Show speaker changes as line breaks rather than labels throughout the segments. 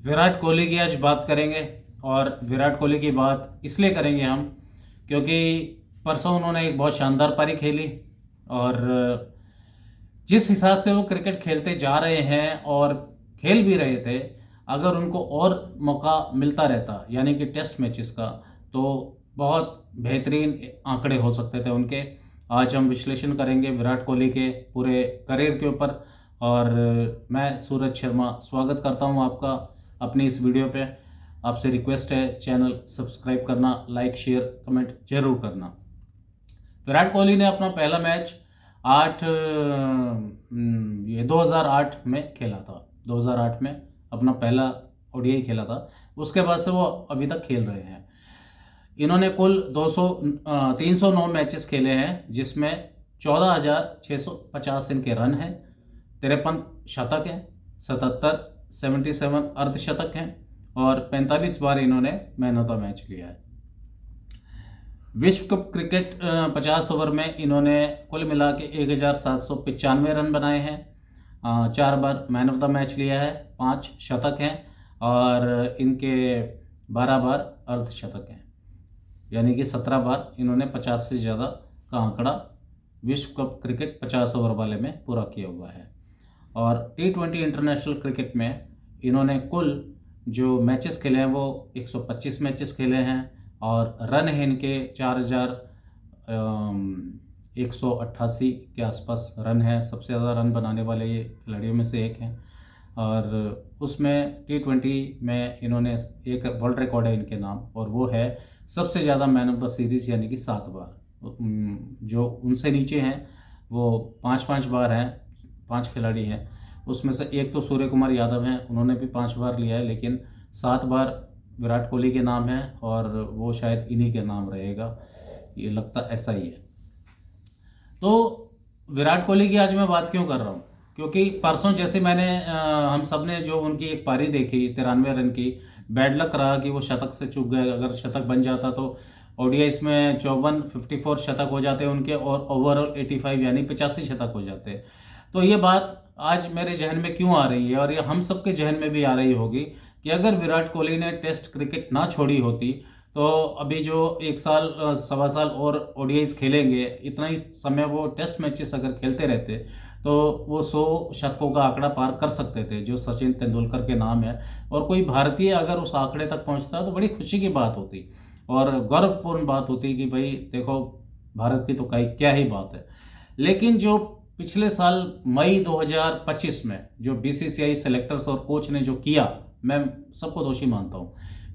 विराट कोहली की आज बात करेंगे। और विराट कोहली की बात इसलिए करेंगे हम क्योंकि परसों उन्होंने एक बहुत शानदार पारी खेली। और जिस हिसाब से वो क्रिकेट खेलते जा रहे हैं और खेल भी रहे थे, अगर उनको और मौका मिलता रहता यानी कि टेस्ट मैचेस का, तो बहुत बेहतरीन आंकड़े हो सकते थे उनके। आज हम विश्लेषण करेंगे विराट कोहली के पूरे करियर के ऊपर। और मैं सूरज शर्मा स्वागत करता हूं आपका अपनी इस वीडियो पे। आपसे रिक्वेस्ट है चैनल सब्सक्राइब करना, लाइक शेयर कमेंट जरूर करना। विराट कोहली ने अपना पहला मैच 2008 में खेला था। 2008 में अपना पहला ओडीआई खेला था। उसके बाद से वो अभी तक खेल रहे हैं। इन्होंने कुल 309 मैचेस खेले हैं, जिसमें 14,650 इनके रन हैं, 53 शतक हैं, 77 अर्धशतक हैं और 45 बार इन्होंने मैन ऑफ द मैच लिया है। विश्व कप क्रिकेट 50 ओवर में इन्होंने कुल मिला के 1,795 रन बनाए हैं, 4 बार मैन ऑफ द मैच लिया है, 5 शतक हैं और इनके 12 बार अर्धशतक हैं, यानी कि 17 बार इन्होंने 50 से ज़्यादा का आंकड़ा विश्व कप क्रिकेट 50 ओवर वाले में पूरा किया हुआ है। और T20 इंटरनेशनल क्रिकेट में इन्होंने कुल जो मैचेस खेले हैं वो 125 मैचेस खेले हैं और रन है इनके 4,188 के आसपास रन है। सबसे ज़्यादा रन बनाने वाले ये खिलाड़ियों में से एक हैं। और उसमें T20 में इन्होंने एक वर्ल्ड रिकॉर्ड है इनके नाम, और वो है सबसे ज़्यादा मैन ऑफ द सीरीज़, यानी कि 7 बार। जो उनसे नीचे हैं वो 5-5 बार हैं, 5 खिलाड़ी हैं। उसमें से एक तो सूर्य कुमार यादव हैं, उन्होंने भी 5 बार लिया है, लेकिन 7 बार विराट कोहली के नाम है और वो शायद इन्हीं के नाम रहेगा, ये लगता ऐसा ही है। तो विराट कोहली की आज मैं बात क्यों कर रहा हूँ, क्योंकि परसों जैसे मैंने हम सब ने जो उनकी एक पारी देखी 93 रन की, बैड लक रहा कि वो शतक से चूक गए। अगर शतक बन जाता तो ओडीआईस में 54 शतक हो जाते उनके और ओवरऑल 85 यानी 85 शतक हो जाते। तो ये बात आज मेरे जहन में क्यों आ रही है और ये हम सबके जहन में भी आ रही होगी कि अगर विराट कोहली ने टेस्ट क्रिकेट ना छोड़ी होती तो अभी जो 1 साल 1.25 साल और ओडीआईस खेलेंगे, इतना ही समय वो टेस्ट मैचेस अगर खेलते रहते तो वो 100 शतकों का आंकड़ा पार कर सकते थे, जो सचिन तेंदुलकर के नाम है। और कोई भारतीय अगर उस आंकड़े तक पहुंचता तो बड़ी खुशी की बात होती और गौरवपूर्ण बात होती कि भाई देखो, भारत की तो क्या ही बात है। लेकिन जो पिछले साल मई 2025 में जो बीसीसीआई सेलेक्टर्स और कोच ने जो किया, मैं सबको दोषी मानता हूं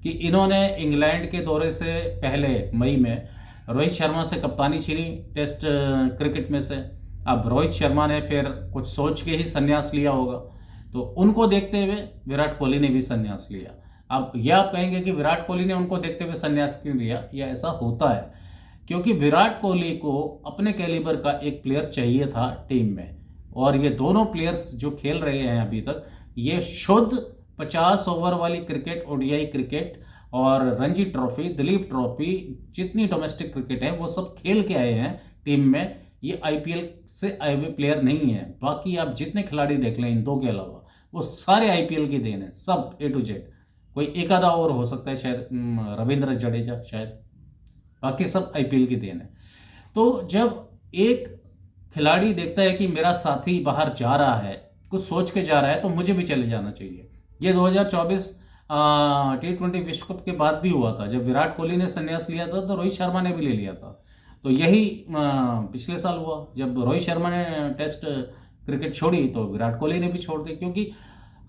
कि इन्होंने इंग्लैंड के दौरे से पहले मई में रोहित शर्मा से कप्तानी छीनी टेस्ट क्रिकेट में से। अब रोहित शर्मा ने फिर कुछ सोच के ही संन्यास लिया होगा, तो उनको देखते हुए विराट कोहली ने भी संन्यास लिया। अब यह आप कहेंगे कि विराट कोहली ने उनको देखते हुए संन्यास क्यों लिया, यह ऐसा होता है क्योंकि विराट कोहली को अपने कैलिबर का एक प्लेयर चाहिए था टीम में। और ये दोनों प्लेयर्स जो खेल रहे हैं अभी तक, ये शुद्ध 50 ओवर वाली क्रिकेट, ओडीआई क्रिकेट और रणजी ट्रॉफी, दिलीप ट्रॉफी, जितनी डोमेस्टिक क्रिकेट है वो सब खेल के आए हैं टीम में। ये आईपीएल से आए हुए प्लेयर नहीं है। बाकी आप जितने खिलाड़ी देख लें इन दो के अलावा, वो सारे आईपीएल की देन है, सब A to Z। कोई एक आधा और हो सकता है शायद रविंद्र जडेजा शायद, बाकी सब आईपीएल की देन है। तो जब एक खिलाड़ी देखता है कि मेरा साथी बाहर जा रहा है, कुछ सोच के जा रहा है, तो मुझे भी चले जाना चाहिए। ये 2024 T20 विश्व कप के बाद भी हुआ था। जब विराट कोहली ने संन्यास लिया था तो रोहित शर्मा ने भी ले लिया था। तो यही पिछले साल हुआ, जब रोहित शर्मा ने टेस्ट क्रिकेट छोड़ी तो विराट कोहली ने भी छोड़ दी। क्योंकि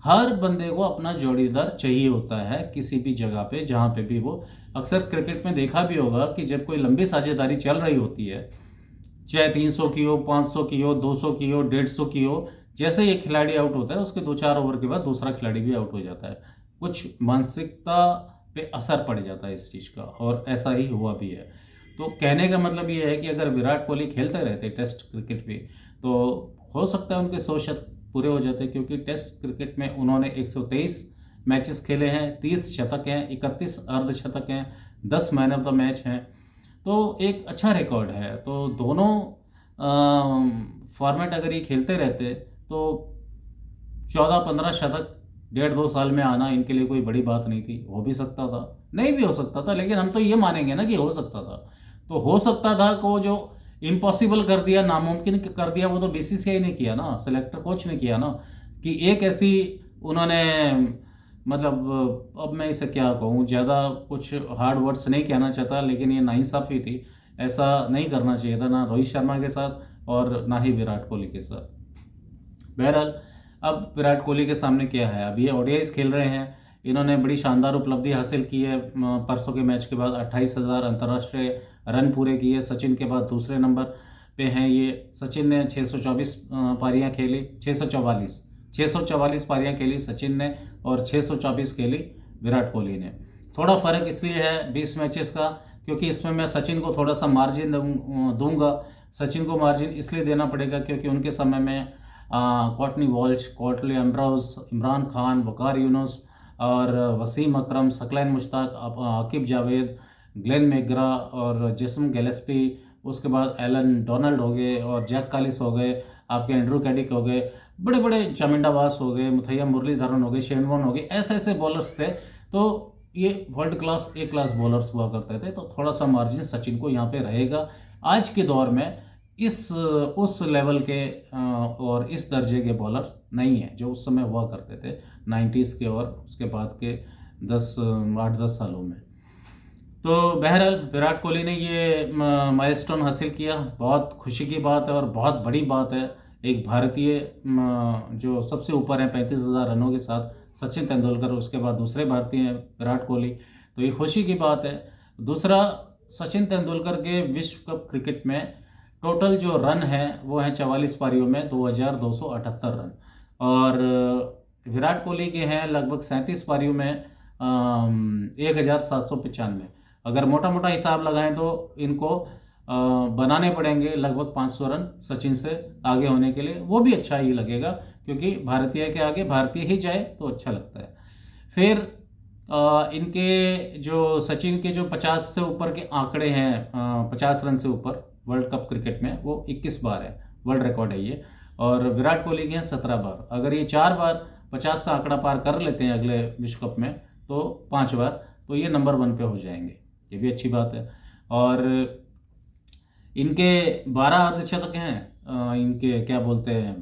हर बंदे को अपना जोड़ीदार चाहिए होता है किसी भी जगह पे, जहाँ पे भी वो। अक्सर क्रिकेट में देखा भी होगा कि जब कोई लंबी साझेदारी चल रही होती है, चाहे 300 की हो, 500 की हो, 200 की हो, 150 की हो, जैसे ये खिलाड़ी आउट होता है उसके 2-4 ओवर के बाद दूसरा खिलाड़ी भी आउट हो जाता है। कुछ मानसिकता पे असर पड़ जाता है इस चीज़ का, और ऐसा ही हुआ भी है। तो कहने का मतलब ये है कि अगर विराट कोहली खेलते रहते टेस्ट क्रिकेट पे तो हो सकता है उनके 100 शतक पूरे हो जाते, क्योंकि टेस्ट क्रिकेट में उन्होंने 123 मैचेस खेले हैं, 30 शतक हैं, 31 अर्धशतक हैं, 10 मैन ऑफ द मैच हैं। तो एक अच्छा रिकॉर्ड है। तो दोनों फॉर्मेट अगर ये खेलते रहते तो 14-15 शतक 1.5-2 साल में आना इनके लिए कोई बड़ी बात नहीं थी। हो भी सकता था, नहीं भी हो सकता था, लेकिन हम तो ये मानेंगे ना कि हो सकता था। तो हो सकता था को जो इम्पॉसिबल कर दिया, नामुमकिन कर दिया, वो तो बीसीसीआई ने किया ना, सेलेक्टर कोच ने किया ना, कि एक ऐसी उन्होंने, मतलब अब मैं इसे क्या कहूँ, ज़्यादा कुछ हार्ड वर्ड्स नहीं कहना चाहता, लेकिन ये नाइंसाफ़ी थी। ऐसा नहीं करना चाहिए था, ना रोहित शर्मा के साथ और ना ही विराट कोहली के साथ। बहरहाल अब विराट कोहली के सामने क्या है, अब ये ओडीआईज खेल रहे हैं। इन्होंने बड़ी शानदार उपलब्धि हासिल की है। परसों के मैच के बाद 28,000 अंतर्राष्ट्रीय रन पूरे किए। सचिन के बाद दूसरे नंबर पे हैं ये। सचिन ने 624 पारियां खेली, 644 पारियां खेली सचिन ने, और 624 खेली विराट कोहली ने। थोड़ा फर्क इसलिए है 20 मैचेस का, क्योंकि इसमें मैं सचिन को थोड़ा सा मार्जिन दूंगा। सचिन को मार्जिन इसलिए देना पड़ेगा क्योंकि उनके समय में Courtney Walsh, Curtly Ambrose, Imran Khan, Waqar Younis और वसीम अकरम, सकलैन मुश्ताक, आकिब जावेद, ग्लेन मैकग्रा और जेसन गैलेस्पी, उसके बाद एलन डोनाल्ड हो गए और जैक कालिस हो गए, आपके एंड्रू कैडिक हो गए, बड़े बड़े चामिंडा वास हो गए, मुथैया मुरलीधरन हो गए, शेन वॉर्न हो गए, ऐसे ऐसे बॉलर्स थे। तो ये वर्ल्ड क्लास ए क्लास बॉलर्स हुआ करते थे। तो थोड़ा सा मार्जिन सचिन को यहाँ पे रहेगा। आज के दौर में इस उस लेवल के और इस दर्जे के बॉलर्स नहीं है जो उस समय हुआ करते थे 90s के और उसके बाद के 8-10 सालों में। तो बहरहाल विराट कोहली ने ये माइलस्टोन हासिल किया, बहुत खुशी की बात है और बहुत बड़ी बात है। एक भारतीय जो सबसे ऊपर है 35,000 रनों के साथ, सचिन तेंदुलकर, उसके बाद दूसरे भारतीय हैं विराट कोहली, तो ये खुशी की बात है। दूसरा, सचिन तेंदुलकर के विश्व कप क्रिकेट में टोटल जो रन है वो है 44 पारियों में 2,278 रन, और विराट कोहली के हैं लगभग 37 पारियों में 1,795। अगर मोटा मोटा हिसाब लगाएं तो इनको बनाने पड़ेंगे लगभग 500 रन सचिन से आगे होने के लिए। वो भी अच्छा ही लगेगा क्योंकि भारतीय के आगे भारतीय ही जाए तो अच्छा लगता है। फिर इनके जो सचिन के जो 50 से ऊपर के आंकड़े हैं, 50 रन से ऊपर वर्ल्ड कप क्रिकेट में, वो 21 बार है, वर्ल्ड रिकॉर्ड है ये। और विराट कोहली के हैं 17 बार। अगर ये 4 बार 50 का आंकड़ा पार कर लेते हैं अगले विश्व कप में, तो 5 बार, तो ये नंबर 1 पे हो जाएंगे। ये भी अच्छी बात है। और इनके 12 अर्धशतक हैं, इनके क्या बोलते हैं,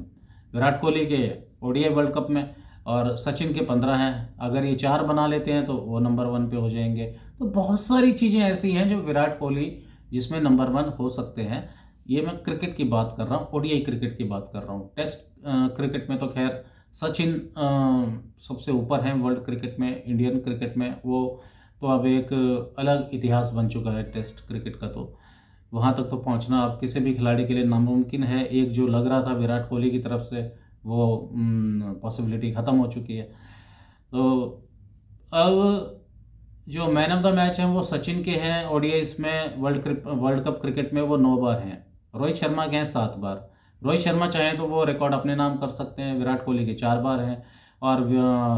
विराट कोहली के ओडीआई वर्ल्ड कप में, और सचिन के 15 हैं। अगर ये 4 बना लेते हैं तो वो नंबर 1 पे हो जाएंगे। तो बहुत सारी चीज़ें ऐसी हैं जो विराट कोहली जिसमें नंबर 1 हो सकते हैं। ये मैं क्रिकेट की बात कर रहा हूँ, ओडीआई क्रिकेट की बात कर रहा हूँ। टेस्ट क्रिकेट में तो खैर सचिन सबसे ऊपर हैं वर्ल्ड क्रिकेट में, इंडियन क्रिकेट में वो तो अब एक अलग इतिहास बन चुका है टेस्ट क्रिकेट का। तो वहाँ तक तो पहुँचना अब किसी भी खिलाड़ी के लिए नामुमकिन है। एक जो लग रहा था विराट कोहली की तरफ से, वो पॉसिबिलिटी ख़त्म हो चुकी है। तो अब जो मैन ऑफ द मैच हैं वो सचिन के हैं ओडीआईस में, वर्ल्ड कप क्रिकेट में वो 9 बार हैं। रोहित शर्मा के हैं 7 बार। रोहित शर्मा चाहें तो वो रिकॉर्ड अपने नाम कर सकते हैं। विराट कोहली के 4 बार हैं। और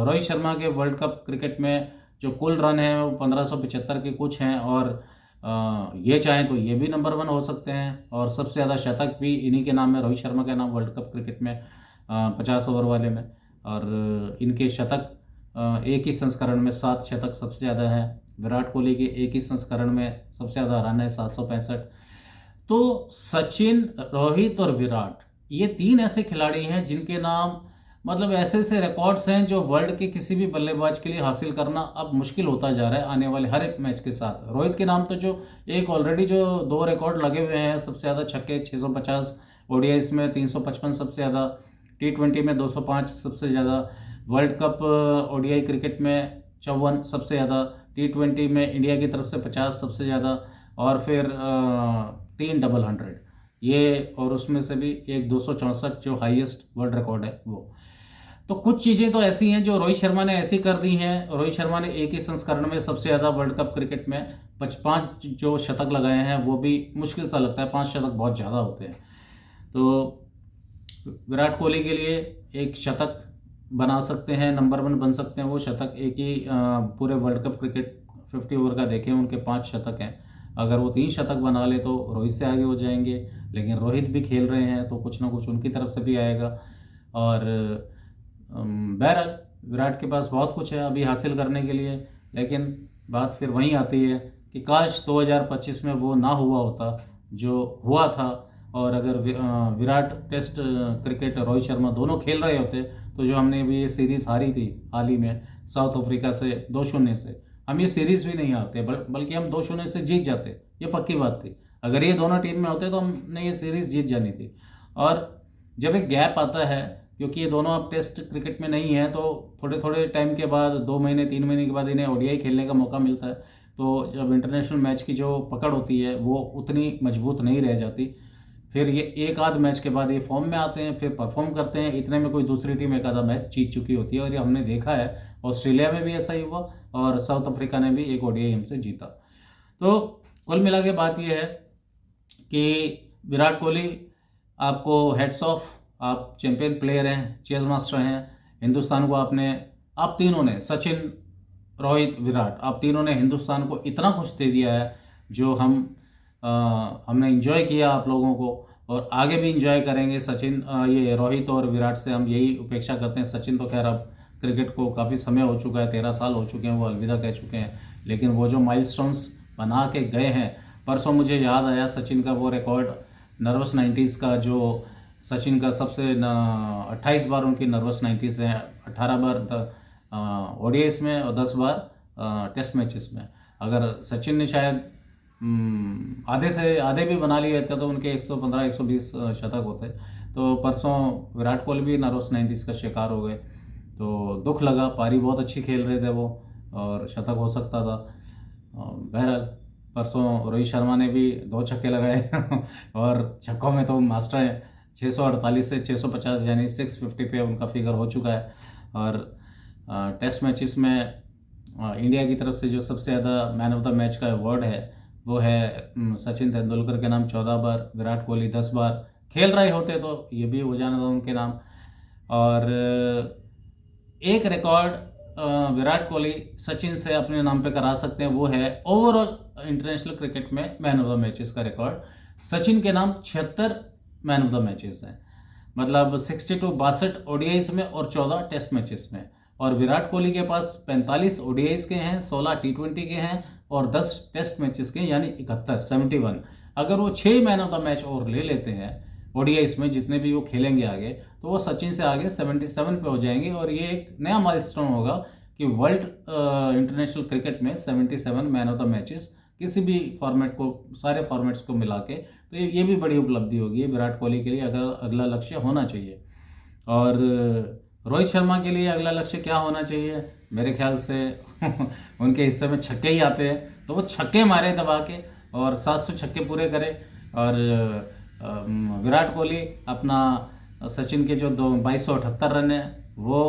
रोहित शर्मा के वर्ल्ड कप क्रिकेट में जो कुल रन हैं वो 1575 के कुछ हैं, और ये चाहें तो ये भी नंबर 1 हो सकते हैं। और सबसे ज़्यादा शतक भी इन्हीं के नाम है, रोहित शर्मा के नाम वर्ल्ड कप क्रिकेट में 50 ओवर वाले में। और इनके शतक एक ही संस्करण में 7 शतक सबसे ज़्यादा है। विराट कोहली के एक ही संस्करण में सबसे ज़्यादा रन है 765। तो सचिन, रोहित और विराट, ये 3 ऐसे खिलाड़ी हैं जिनके नाम, मतलब ऐसे ऐसे रिकॉर्ड्स हैं जो वर्ल्ड के किसी भी बल्लेबाज के लिए हासिल करना अब मुश्किल होता जा रहा है आने वाले हर एक मैच के साथ। रोहित के नाम तो जो एक ऑलरेडी जो 2 रिकॉर्ड लगे हुए हैं, सबसे ज़्यादा छक्के 650, ओडीआईस में 355 सबसे ज़्यादा, T20 में 205 सबसे ज़्यादा, वर्ल्ड कप ओडीआई क्रिकेट में 54 सबसे ज़्यादा, T20 में इंडिया की तरफ से 50 सबसे ज़्यादा, और फिर 3 डबल 100 ये, और उसमें से भी एक 264 जो हाईएस्ट वर्ल्ड रिकॉर्ड है वो। तो कुछ चीज़ें तो ऐसी हैं जो रोहित शर्मा ने ऐसी कर दी हैं। रोहित शर्मा ने एक ही संस्करण में सबसे ज़्यादा वर्ल्ड कप क्रिकेट में 55 जो शतक लगाए हैं, वो भी मुश्किल सा लगता है, 5 शतक बहुत ज़्यादा होते हैं। तो विराट कोहली के लिए एक शतक बना सकते हैं, नंबर 1 बन सकते हैं वो शतक। एक ही पूरे वर्ल्ड कप क्रिकेट 50 ओवर का देखें, उनके 5 शतक हैं। अगर वो 3 शतक बना ले तो रोहित से आगे हो जाएंगे। लेकिन रोहित भी खेल रहे हैं तो कुछ ना कुछ उनकी तरफ से भी आएगा। और बहरहाल विराट के पास बहुत कुछ है अभी हासिल करने के लिए, लेकिन बात फिर वहीं आती है कि काश 2025 में वो ना हुआ होता जो हुआ था। और अगर विराट टेस्ट क्रिकेट, रोहित शर्मा दोनों खेल रहे होते तो जो हमने अभी ये सीरीज़ हारी थी हाल ही में साउथ अफ्रीका से 2-0 से, हम ये सीरीज़ भी नहीं हारते, बल्कि हम 2-0 से जीत जाते। ये पक्की बात थी। अगर ये दोनों टीम में होते तो हमने ये सीरीज़ जीत जानी थी। और जब एक गैप आता है, क्योंकि ये दोनों अब टेस्ट क्रिकेट में नहीं है, तो थोड़े थोड़े टाइम के बाद 2 महीने 3 महीने के बाद इन्हें ओडीआई खेलने का मौका मिलता है। तो जब इंटरनेशनल मैच की जो पकड़ होती है वो उतनी मजबूत नहीं रह जाती। फिर ये एक आध मैच के बाद ये फॉर्म में आते हैं, फिर परफॉर्म करते हैं। इतने में कोई दूसरी टीम एक आधा मैच जीत चुकी होती है, और ये हमने देखा है। ऑस्ट्रेलिया में भी ऐसा ही हुआ, और साउथ अफ्रीका ने भी एक ओडीआई हमसे जीता। तो कुल मिला के बात ये है कि विराट कोहली, आपको हेड्स ऑफ, आप चैंपियन प्लेयर हैं, चेस मास्टर हैं। हिंदुस्तान को आप तीनों ने, सचिन, रोहित, विराट, आप तीनों ने हिंदुस्तान को इतना कुछ दे दिया है जो हमने इंजॉय किया आप लोगों को, और आगे भी इंजॉय करेंगे। सचिन, ये रोहित और विराट से हम यही अपेक्षा करते हैं। सचिन तो खैर अब क्रिकेट को काफ़ी समय हो चुका है, 13 साल हो चुके हैं, वो अलविदा कह चुके हैं। लेकिन वो जो माइलस्टोन्स बना के गए हैं, परसों मुझे याद आया सचिन का वो रिकॉर्ड नर्वस 90s का, जो सचिन का सबसे 28 बार उनकी नर्वस 90s है, 18 बार ओडीआईस में और 10 बार टेस्ट मैचेस में। अगर सचिन ने शायद आधे भी बना लिए थे तो उनके 115-120 शतक होते। तो परसों विराट कोहली भी नर्वस 90s का शिकार हो गए, तो दुख लगा। पारी बहुत अच्छी खेल रहे थे वो, और शतक हो सकता था। बहरहाल परसों रोहित शर्मा ने भी 2 छक्के लगाए और छक्कों में तो मास्टर हैं। 648 से 650 यानी 650 पे उनका फिगर हो चुका है। और टेस्ट मैचेस में इंडिया की तरफ से जो सबसे ज़्यादा मैन ऑफ द मैच का अवार्ड है वो है सचिन तेंदुलकर के नाम 14 बार, विराट कोहली 10 बार। खेल रहे होते तो ये भी हो जाना था उनके नाम। और एक रिकॉर्ड विराट कोहली सचिन से अपने नाम पे करा सकते हैं, वो है ओवरऑल इंटरनेशनल क्रिकेट में मैन ऑफ द मैचेस का रिकॉर्ड। सचिन के नाम 76 मैन ऑफ द मैचेस हैं, मतलब 62 ओडीआईस में और 14 टेस्ट मैचेस में। और विराट कोहली के पास 45 ओडीआईस के हैं, 16 टी20 के हैं और 10 टेस्ट मैचेस के, यानी 71। अगर वो 6 मैन ऑफ द मैच और ले लेते हैं ओडीआईस में, जितने भी वो खेलेंगे आगे, तो वो सचिन से आगे 77 पे हो जाएंगे। और ये एक नया माइलस्टोन होगा कि वर्ल्ड इंटरनेशनल क्रिकेट में 77 मैन ऑफ द मैचेस, किसी भी फॉर्मेट को, सारे फॉर्मेट्स को मिला के, तो ये भी बड़ी उपलब्धि होगी विराट कोहली के लिए। अगर अगला लक्ष्य होना चाहिए। और रोहित शर्मा के लिए अगला लक्ष्य क्या होना चाहिए? मेरे ख्याल से उनके हिस्से में छक्के ही आते हैं, तो वो छक्के मारे दबा के और 700 छक्के पूरे करे। और विराट कोहली अपना सचिन के जो 2278 रन है वो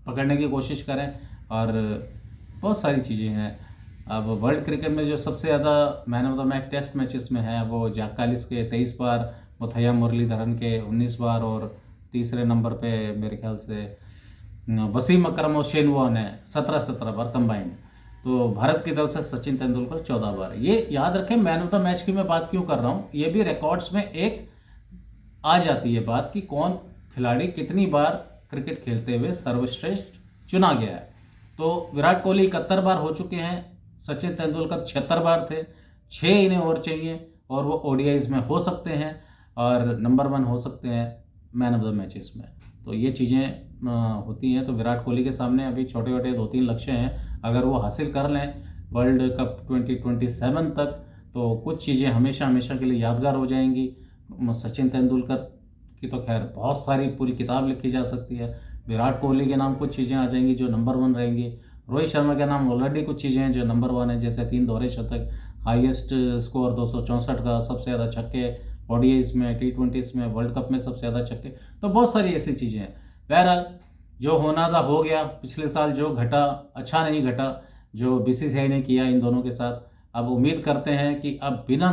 पकड़ने की कोशिश करें। और बहुत सारी चीज़ें हैं। अब वर्ल्ड क्रिकेट में जो सबसे ज़्यादा man of the match test matches में है वो जैक कालिस के 23 बार, मुथैया मुरलीधरन के 19 बार, और तीसरे नंबर पे मेरे ख्याल से वसीम अकरम और शेन वॉर्न है 17 बार कंबाइंड। तो भारत की तरफ से सचिन तेंदुलकर 14 बार। ये याद रखें, मैन ऑफ द मैच की मैं बात क्यों कर रहा हूँ, ये भी रिकॉर्ड्स में एक आ जाती है बात कि कौन खिलाड़ी कितनी बार क्रिकेट खेलते हुए सर्वश्रेष्ठ चुना गया है। तो विराट कोहली 71 बार हो चुके हैं, सचिन तेंदुलकर 76 बार थे, 6 इन्हें और चाहिए और वो ओडीआईज में हो सकते हैं और नंबर 1 हो सकते हैं मैन ऑफ द मैचेस में। तो ये चीज़ें होती हैं। तो विराट कोहली के सामने अभी छोटे छोटे 2-3 लक्ष्य हैं, अगर वो हासिल कर लें वर्ल्ड कप 2027 तक, तो कुछ चीज़ें हमेशा हमेशा के लिए यादगार हो जाएंगी। सचिन तेंदुलकर की तो खैर बहुत सारी पूरी किताब लिखी जा सकती है। विराट कोहली के नाम कुछ चीज़ें आ जाएंगी जो नंबर 1 रहेंगी। रोहित शर्मा के नाम ऑलरेडी कुछ चीज़ें हैं जो नंबर 1 है, जैसे 3 दोहरे शतक, हाईएस्ट स्कोर 264 का, सबसे ज़्यादा छक्के ओडीआईस में, टी20 में, वर्ल्ड कप में सबसे ज़्यादा छक्के। तो बहुत सारी ऐसी चीज़ें हैं। बहरहाल जो होना था हो गया। पिछले साल जो घटा अच्छा नहीं घटा, जो बीसीसीआई ने किया इन दोनों के साथ। अब उम्मीद करते हैं कि अब बिना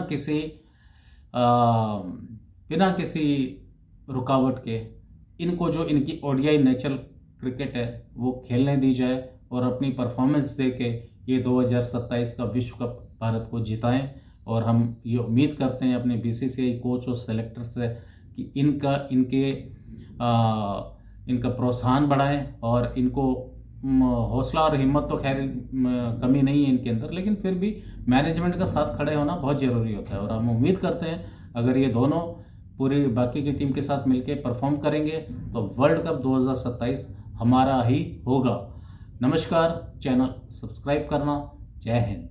किसी रुकावट के इनको जो इनकी ओडीआई नेचुरल क्रिकेट है वो खेलने दी जाए और अपनी परफॉर्मेंस दे के ये 2027 का विश्व कप भारत को जिताएं। और हम ये उम्मीद करते हैं अपने बीसीसीआई कोच और सेलेक्टर से कि इनके इनका प्रोत्साहन बढ़ाएं और इनको हौसला और हिम्मत तो खैर कमी नहीं है इनके अंदर, लेकिन फिर भी मैनेजमेंट का साथ खड़े होना बहुत ज़रूरी होता है। और हम उम्मीद करते हैं अगर ये दोनों पूरी बाकी की टीम के साथ मिलकर परफॉर्म करेंगे तो वर्ल्ड कप 2027 हमारा ही होगा। नमस्कार, चैनल सब्सक्राइब करना। जय हिंद।